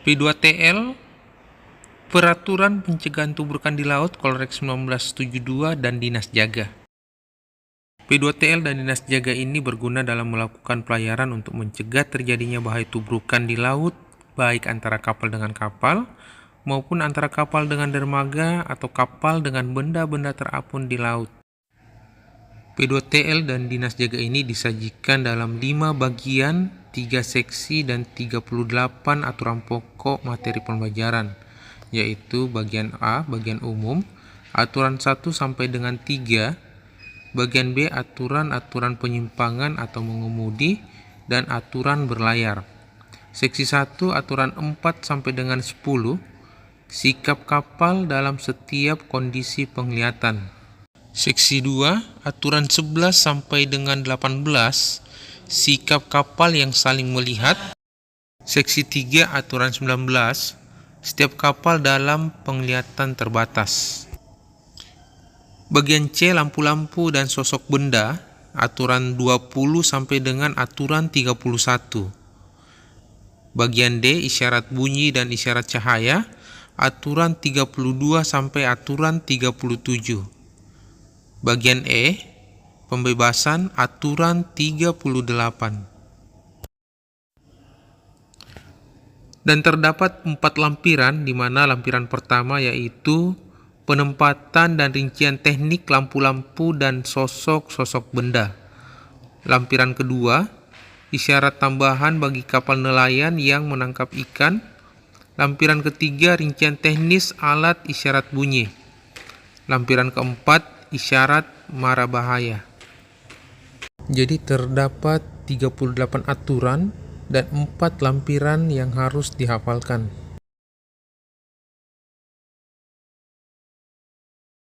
P2TL Peraturan Pencegahan Tubrukan di Laut Kolreks 1972 dan Dinas Jaga. P2TL dan Dinas Jaga ini berguna dalam melakukan pelayaran untuk mencegah terjadinya bahaya tubrukan di laut, baik antara kapal dengan kapal, maupun antara kapal dengan dermaga atau kapal dengan benda-benda terapung di laut. P2TL dan Dinas Jaga ini disajikan dalam 5 bagian, 3 seksi, dan 38 aturan pokok materi pembelajaran, yaitu bagian A, bagian umum, aturan 1 sampai dengan 3, bagian B, aturan-aturan penyimpangan atau mengemudi, dan aturan berlayar. Seksi 1, aturan 4 sampai dengan 10, sikap kapal dalam setiap kondisi penglihatan. Seksi 2, aturan 11 sampai dengan 18, sikap kapal yang saling melihat. Seksi 3, aturan 19, setiap kapal dalam penglihatan terbatas. Bagian C, lampu-lampu dan sosok benda, aturan 20 sampai dengan aturan 31. Bagian D, isyarat bunyi dan isyarat cahaya, aturan 32 sampai aturan 37. Bagian E, pembebasan, aturan 38. Dan terdapat 4 lampiran, di mana lampiran pertama yaitu penempatan dan rincian teknik lampu-lampu dan sosok-sosok benda. Lampiran kedua, isyarat tambahan bagi kapal nelayan yang menangkap ikan. Lampiran ketiga, rincian teknis alat isyarat bunyi. Lampiran keempat, isyarat mara bahaya. Jadi terdapat 38 aturan dan 4 lampiran yang harus dihafalkan.